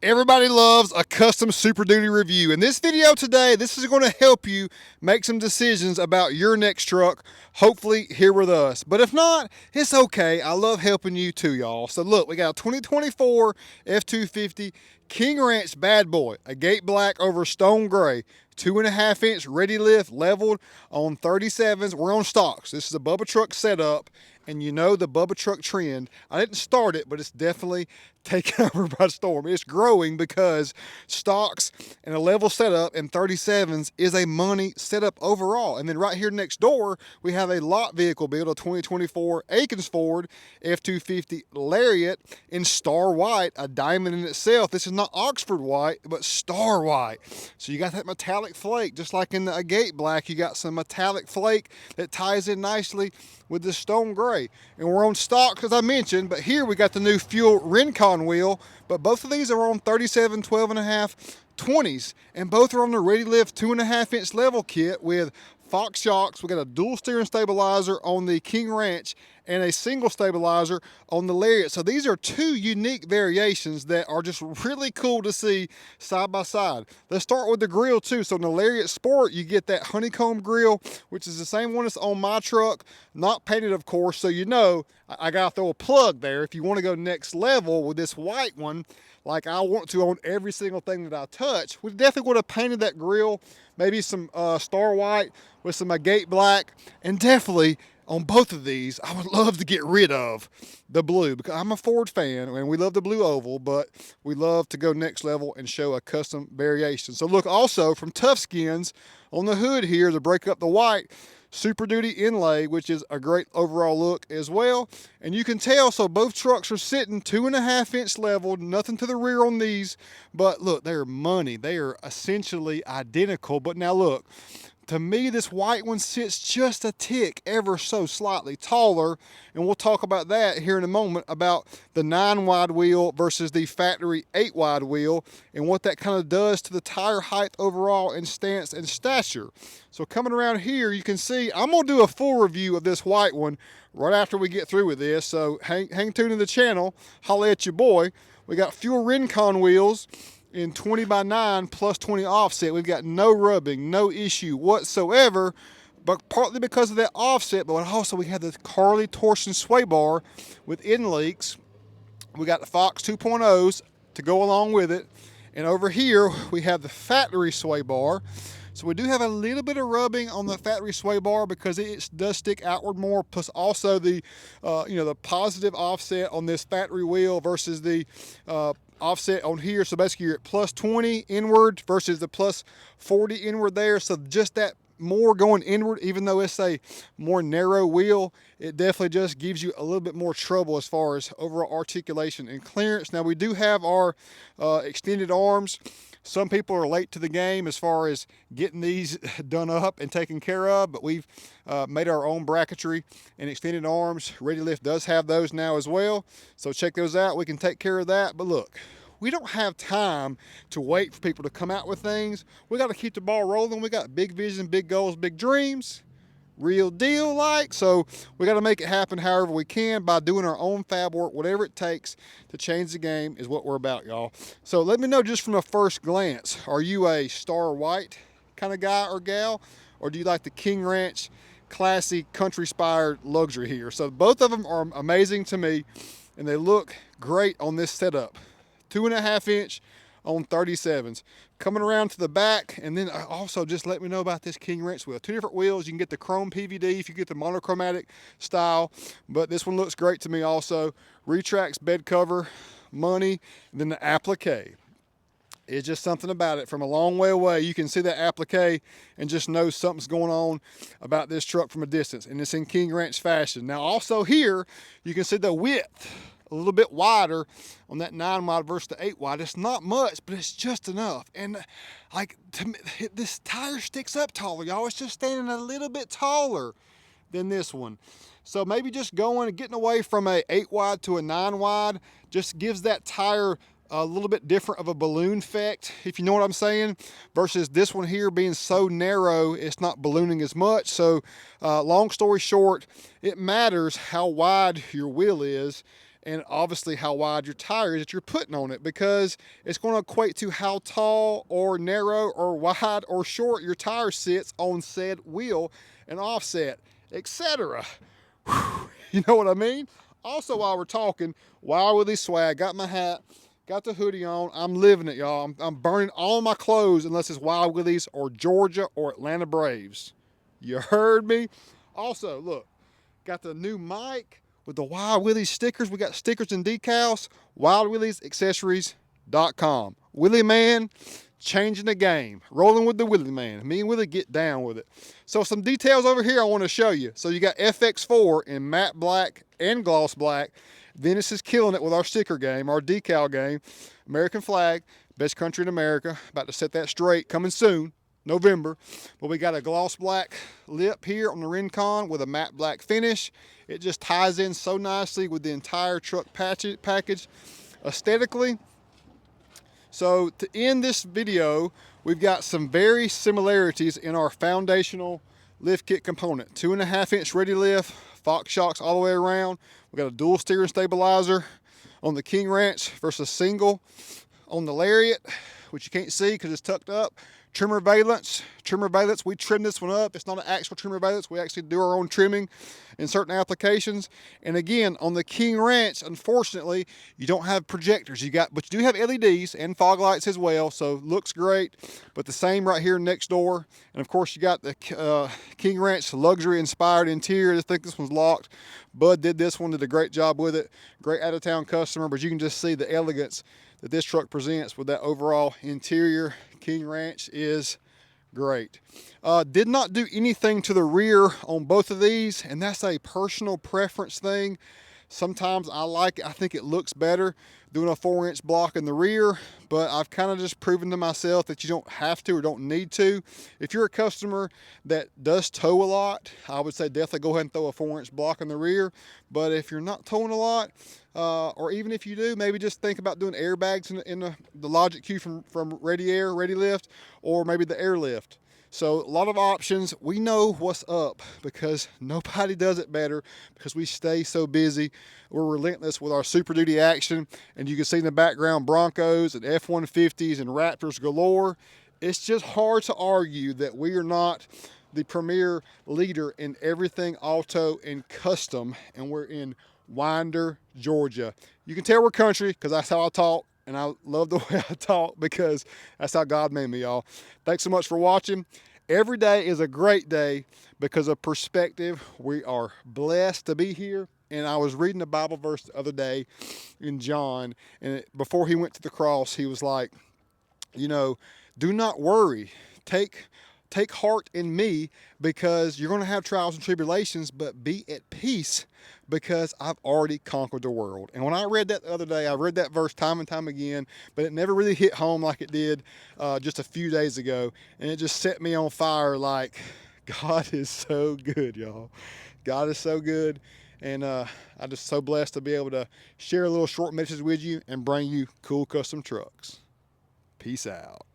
Everybody loves a custom Super Duty review. In this video today, this is going to help you make some decisions about your next truck, hopefully here with us. But if not, it's okay. I love helping you too, y'all. So look, we got a 2024 F250 King Ranch Bad Boy, a gate black over stone gray, 2.5 inch ready lift leveled on 37s. We're on stocks. This is a Bubba truck setup, and you know the Bubba truck trend. I didn't start it, but it's definitely taken over by storm. It's growing because stocks and a level setup in 37s is a money setup overall. And then right here next door, we have a lot vehicle build, a 2024 Akins Ford F250 Lariat in star white, a diamond in itself. This is not Oxford white, but star white. So you got that metallic flake, just like in the gate black, you got some metallic flake that ties in nicely with the stone gray. And we're on stock, as I mentioned, but here we got the new fuel Rincon wheel, but both of these are on 37, 12.5, 20s, and both are on the Ready Lift 2.5 inch level kit with Fox shocks. We got a dual steering stabilizer on the King Ranch and a single stabilizer on the Lariat. So these are two unique variations that are just really cool to see side by side. Let's start with the grill too. So in the Lariat Sport, you get that honeycomb grill, which is the same one that's on my truck, not painted of course. So you know, I gotta throw a plug there. If you wanna go next level with this white one, like I want to on every single thing that I touch, we definitely would have painted that grill, maybe some star white with some agate black, and definitely on both of these, I would love to get rid of the blue because I'm a Ford fan and we love the blue oval, but we love to go next level and show a custom variation. So look, also from Tough Skins on the hood here to break up the white, Super Duty inlay, which is a great overall look as well. And you can tell, so both trucks are sitting 2.5 inch leveled, nothing to the rear on these, but look, they're money. They are essentially identical. But now look, to me, this white one sits just a tick ever so slightly taller, and we'll talk about that here in a moment, about the 9 wide wheel versus the factory 8 wide wheel and what that kind of does to the tire height overall and stance and stature. So coming around here, you can see I'm going to do a full review of this white one right after we get through with this, so hang tuned to the channel, holla at your boy. We got fuel Rincon wheels in 20x9 plus 20 offset. We've got no rubbing, no issue whatsoever, but partly because of that offset, but also we have the Carly torsion sway bar with end leaks. We got the Fox 2.0s to go along with it, and over here we have the factory sway bar. So we do have a little bit of rubbing on the factory sway bar because it does stick outward more, plus also the the positive offset on this factory wheel versus the offset on here. So basically you're at plus 20 inward versus the plus 40 inward there. So just that more going inward, even though it's a more narrow wheel, it definitely just gives you a little bit more trouble as far as overall articulation and clearance. Now we do have our extended arms. Some people are late to the game as far as getting these done up and taken care of, but we've made our own bracketry and extended arms. Ready Lift does have those now as well, so check those out. We can take care of that. But look, we don't have time to wait for people to come out with things. We got to keep the ball rolling. We got big vision, big goals, big dreams. Real deal like, so we got to make it happen however we can by doing our own fab work. Whatever it takes to change the game is what we're about, y'all. So let me know just from a first glance, are you a star white kind of guy or gal, or do you like the King Ranch classy country inspired luxury here? So both of them are amazing to me and they look great on this setup. 2.5 inch on 37s. Coming around to the back, and then also just let me know about this King Ranch wheel. Two different wheels. You can get the chrome PVD if you get the monochromatic style, but this one looks great to me also. Retracts bed cover, money, and then the applique. It's just something about it. From a long way away, you can see that applique and just know something's going on about this truck from a distance, and it's in King Ranch fashion. Now also here, you can see the width a little bit wider on that 9 wide versus the 8 wide. It's not much, but it's just enough. And like, to me, this tire sticks up taller, y'all. It's just standing a little bit taller than this one. So maybe just going and getting away from a 8 wide to a 9 wide just gives that tire a little bit different of a balloon effect, if you know what I'm saying, versus this one here being so narrow, it's not ballooning as much. So long story short, it matters how wide your wheel is and obviously how wide your tire is that you're putting on it, because it's going to equate to how tall or narrow or wide or short your tire sits on said wheel and offset, etc. You know what I mean? Also, while we're talking, Wild Willie swag, got my hat, got the hoodie on. I'm living it, y'all. I'm burning all my clothes unless it's Wild Willies or Georgia or Atlanta Braves. You heard me? Also, look, got the new mic with the Wild Willies stickers. We got stickers and decals. WildWilliesAccessories.com. Willie Man, changing the game. Rolling with the Willie Man. Me and Willie get down with it. So some details over here I want to show you. So you got FX4 in matte black and gloss black. Venice is killing it with our sticker game, our decal game. American flag, best country in America. About to set that straight, coming soon, November. But we got a gloss black lip here on the Rincon with a matte black finish. It just ties in so nicely with the entire truck package aesthetically. So to end this video, we've got some very similarities in our foundational lift kit component. 2.5-inch ready lift, Fox shocks all the way around. We got a dual steering stabilizer on the King Ranch versus single on the Lariat, which you can't see because it's tucked up. Trimmer valence, we trim this one up. It's not an actual trimmer valence. We actually do our own trimming in certain applications. And again, on the King Ranch, unfortunately, you don't have projectors. But you do have LEDs and fog lights as well, so looks great. But the same right here next door. And of course, you got the King Ranch luxury inspired interior. I think this one's locked. Bud did this one, did a great job with it. Great out-of-town customer, but you can just see the elegance that this truck presents with that overall interior. King Ranch is great. Did not do anything to the rear on both of these, and that's a personal preference thing. Sometimes I like it. I think it looks better doing a 4-inch block in the rear, but I've kind of just proven to myself that you don't have to or don't need to. If you're a customer that does tow a lot, I would say definitely go ahead and throw a 4-inch block in the rear. But if you're not towing a lot, or even if you do, maybe just think about doing airbags in the Logic Q from Ready Air, Ready Lift, or maybe the Airlift. So a lot of options. We know what's up because nobody does it better, because we stay so busy. We're relentless with our Super Duty action, and you can see in the background Broncos and F-150s and Raptors galore. It's just hard to argue that we are not the premier leader in everything auto and custom, and we're in Winder, Georgia. You can tell we're country because that's how I talk. And I love the way I talk because that's how God made me, y'all. Thanks so much for watching. Every day is a great day because of perspective. We are blessed to be here. And I was reading a Bible verse the other day in John, and before he went to the cross, he was like, you know, do not worry. Take heart in me, because you're going to have trials and tribulations, but be at peace because I've already conquered the world. And when I read that the other day, I read that verse time and time again, but it never really hit home like it did just a few days ago. And it just set me on fire. Like, God is so good, y'all. God is so good. And I'm just so blessed to be able to share a little short message with you and bring you cool custom trucks. Peace out.